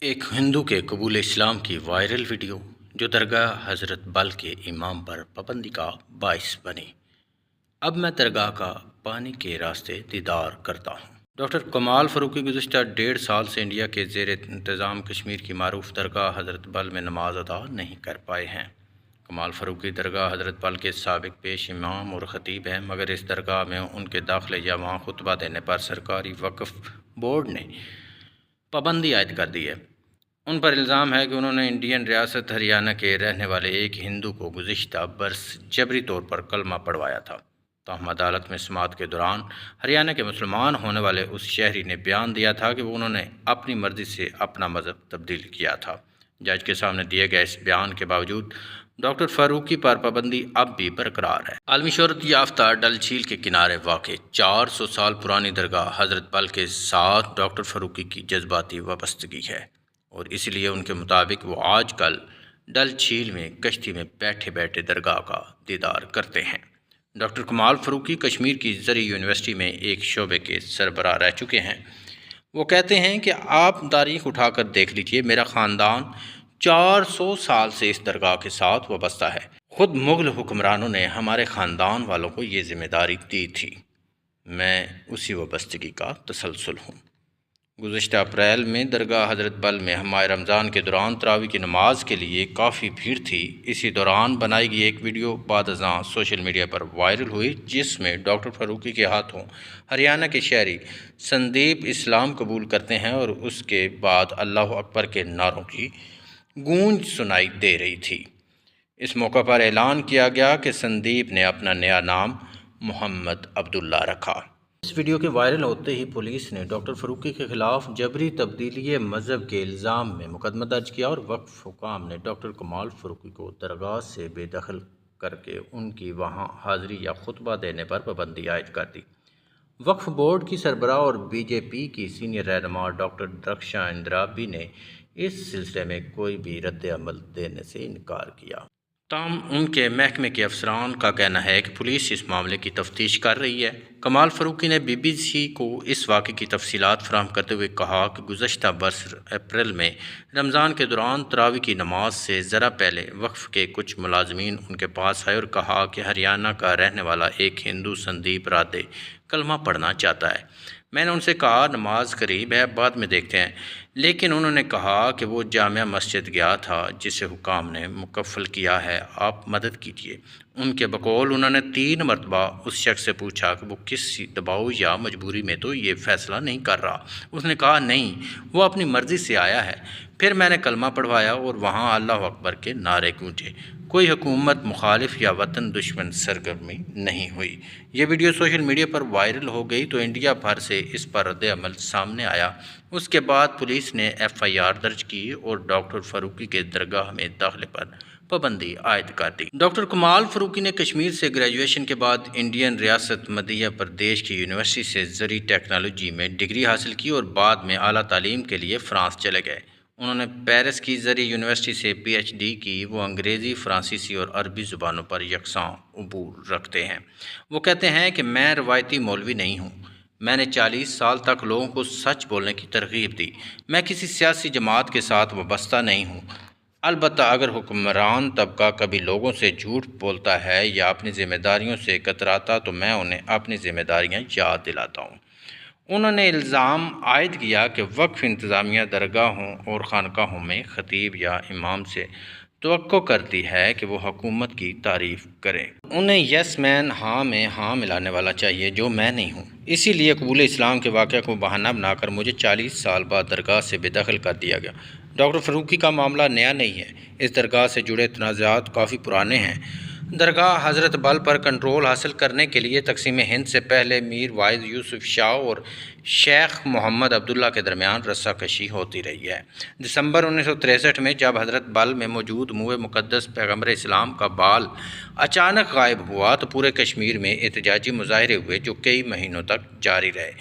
ایک ہندو کے قبول اسلام کی وائرل ویڈیو جو درگاہ حضرت بل کے امام پر پابندی کا باعث بنی۔ اب میں درگاہ کا پانی کے راستے دیدار کرتا ہوں۔ ڈاکٹر کمال فاروقی گزشتہ 1.5 سال سے انڈیا کے زیر انتظام کشمیر کی معروف درگاہ حضرت بل میں نماز ادا نہیں کر پائے ہیں۔ کمال فاروقی درگاہ حضرت بل کے سابق پیش امام اور خطیب ہیں، مگر اس درگاہ میں ان کے داخلے یا وہاں خطبہ دینے پر سرکاری وقف بورڈ نے پابندی عائد کر دی ہے۔ ان پر الزام ہے کہ انہوں نے انڈین ریاست ہریانہ کے رہنے والے ایک ہندو کو گزشتہ برس جبری طور پر کلمہ پڑھوایا تھا۔ تاہم عدالت میں سماعت کے دوران ہریانہ کے مسلمان ہونے والے اس شہری نے بیان دیا تھا کہ انہوں نے اپنی مرضی سے اپنا مذہب تبدیل کیا تھا۔ جج کے سامنے دیے گئے اس بیان کے باوجود ڈاکٹر فاروقی پر پابندی اب بھی برقرار ہے۔ عالمی شہرت یافتہ ڈل جھیل کے کنارے واقع 400 سال پرانی درگاہ حضرت بل کے ساتھ ڈاکٹر فاروقی کی جذباتی وابستگی ہے، اور اس لیے ان کے مطابق وہ آج کل ڈل جھیل میں کشتی میں بیٹھے بیٹھے درگاہ کا دیدار کرتے ہیں۔ ڈاکٹر کمال فاروقی کشمیر کی زرعی یونیورسٹی میں ایک شعبے کے سربراہ رہ چکے ہیں۔ وہ کہتے ہیں کہ آپ تاریخ اٹھا کر دیکھ لیجئے، میرا خاندان 400 سال سے اس درگاہ کے ساتھ وابستہ ہے۔ خود مغل حکمرانوں نے ہمارے خاندان والوں کو یہ ذمہ داری دی تھی۔ میں اسی وابستگی کا تسلسل ہوں۔ گزشتہ اپریل میں درگاہ حضرت بل میں ماہ رمضان کے دوران تراویح کی نماز کے لیے کافی بھیڑ تھی۔ اسی دوران بنائی گئی ایک ویڈیو بعد ازاں سوشل میڈیا پر وائرل ہوئی، جس میں ڈاکٹر فاروقی کے ہاتھوں ہریانہ کے شہری سندیپ اسلام قبول کرتے ہیں اور اس کے بعد اللہ اکبر کے نعروں کی گونج سنائی دے رہی تھی۔ اس موقع پر اعلان کیا گیا کہ سندیپ نے اپنا نیا نام محمد عبداللہ رکھا۔ اس ویڈیو کے وائرل ہوتے ہی پولیس نے ڈاکٹر فاروقی کے خلاف جبری تبدیلی مذہب کے الزام میں مقدمہ درج کیا، اور وقف حکام نے ڈاکٹر کمال فاروقی کو درگاہ سے بے دخل کر کے ان کی وہاں حاضری یا خطبہ دینے پر پابندی عائد کر دی۔ وقف بورڈ کی سربراہ اور بی جے پی کی سینئر رہنما ڈاکٹر درخشاں اندرابی نے اس سلسلے میں کوئی بھی رد عمل دینے سے انکار کیا۔ تاہم ان کے محکمے کے افسران کا کہنا ہے کہ پولیس اس معاملے کی تفتیش کر رہی ہے۔ کمال فاروقی نے بی بی سی کو اس واقعے کی تفصیلات فراہم کرتے ہوئے کہا کہ گزشتہ برس اپریل میں رمضان کے دوران تراویح کی نماز سے ذرا پہلے وقف کے کچھ ملازمین ان کے پاس آئے اور کہا کہ ہریانہ کا رہنے والا ایک ہندو سندیپ رادے کلمہ پڑھنا چاہتا ہے۔ میں نے ان سے کہا نماز قریب ہے، بعد میں دیکھتے ہیں، لیکن انہوں نے کہا کہ وہ جامع مسجد گیا تھا جسے حکام نے مکفل کیا ہے، آپ مدد کیجیے۔ ان کے بقول انہوں نے 3 مرتبہ اس شخص سے پوچھا کہ وہ کسی دباؤ یا مجبوری میں تو یہ فیصلہ نہیں کر رہا۔ اس نے کہا نہیں، وہ اپنی مرضی سے آیا ہے۔ پھر میں نے کلمہ پڑھوایا اور وہاں اللہ اکبر کے نعرے گونجے۔ کوئی حکومت مخالف یا وطن دشمن سرگرمی نہیں ہوئی۔ یہ ویڈیو سوشل میڈیا پر وائرل ہو گئی تو انڈیا بھر سے اس پر رد عمل سامنے آیا۔ اس کے بعد پولیس نے ایف آئی آر درج کی اور ڈاکٹر فاروقی کے درگاہ میں داخلے پر پابندی عائد کر دی۔ ڈاکٹر کمال فاروقی نے کشمیر سے گریجویشن کے بعد انڈین ریاست مدھیہ پردیش کی یونیورسٹی سے زرعی ٹیکنالوجی میں ڈگری حاصل کی اور بعد میں اعلیٰ تعلیم کے لیے فرانس چلے گئے۔ انہوں نے پیرس کی زرعی یونیورسٹی سے پی ایچ ڈی کی۔ وہ انگریزی، فرانسیسی اور عربی زبانوں پر یکساں عبور رکھتے ہیں۔ وہ کہتے ہیں کہ میں روایتی مولوی نہیں ہوں۔ میں نے 40 سال تک لوگوں کو سچ بولنے کی ترغیب دی۔ میں کسی سیاسی جماعت کے ساتھ وابستہ نہیں ہوں۔ البتہ اگر حکمران طبقہ کبھی لوگوں سے جھوٹ بولتا ہے یا اپنی ذمہ داریوں سے کتراتا تو میں انہیں اپنی ذمہ داریاں یاد دلاتا ہوں۔ انہوں نے الزام عائد کیا کہ وقف انتظامیہ درگاہوں اور خانقاہوں میں خطیب یا امام سے توقع کرتی ہے کہ وہ حکومت کی تعریف کریں۔ انہیں یس مین ہاں میں ہاں ملانے والا چاہیے، جو میں نہیں ہوں۔ اسی لیے قبول اسلام کے واقعہ کو بہانہ بنا کر مجھے 40 سال بعد درگاہ سے بے دخل کر دیا گیا۔ ڈاکٹر فاروقی کا معاملہ نیا نہیں ہے۔ اس درگاہ سے جڑے تنازعات کافی پرانے ہیں۔ درگاہ حضرت بل پر کنٹرول حاصل کرنے کے لیے تقسیم ہند سے پہلے میر واعظ یوسف شاہ اور شیخ محمد عبداللہ کے درمیان رسہ کشی ہوتی رہی ہے۔ دسمبر 1963 میں جب حضرت بل میں موجود منہ مقدس پیغمبر اسلام کا بال اچانک غائب ہوا تو پورے کشمیر میں احتجاجی مظاہرے ہوئے جو کئی مہینوں تک جاری رہے،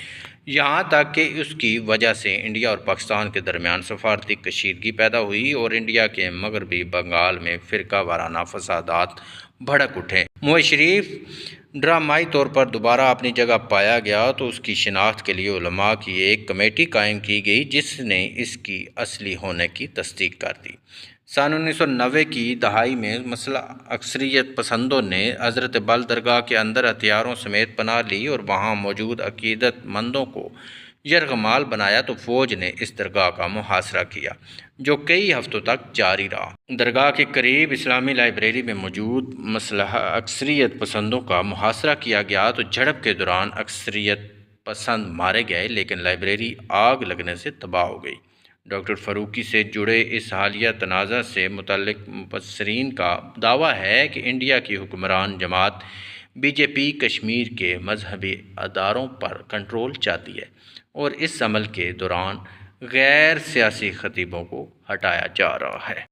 یہاں تک کہ اس کی وجہ سے انڈیا اور پاکستان کے درمیان سفارتی کشیدگی پیدا ہوئی اور انڈیا کے مغربی بنگال میں فرقہ وارانہ فسادات بھڑک اٹھے۔ موئز شریف ڈرامائی طور پر دوبارہ اپنی جگہ پایا گیا تو اس کی شناخت کے لیے علماء کی ایک کمیٹی قائم کی گئی جس نے اس کی اصلی ہونے کی تصدیق کر دی۔ سن 1990 کی دہائی میں مسلح اکثریت پسندوں نے حضرت بل درگاہ کے اندر ہتھیاروں سمیت پناہ لی اور وہاں موجود عقیدت مندوں کو یرغمال بنایا تو فوج نے اس درگاہ کا محاصرہ کیا جو کئی ہفتوں تک جاری رہا۔ درگاہ کے قریب اسلامی لائبریری میں موجود مسلح اکثریت پسندوں کا محاصرہ کیا گیا تو جھڑپ کے دوران اکثریت پسند مارے گئے لیکن لائبریری آگ لگنے سے تباہ ہو گئی۔ ڈاکٹر فاروقی سے جڑے اس حالیہ تنازع سے متعلق مبصرین کا دعویٰ ہے کہ انڈیا کی حکمران جماعت بی جے پی کشمیر کے مذہبی اداروں پر کنٹرول چاہتی ہے اور اس عمل کے دوران غیر سیاسی خطیبوں کو ہٹایا جا رہا ہے۔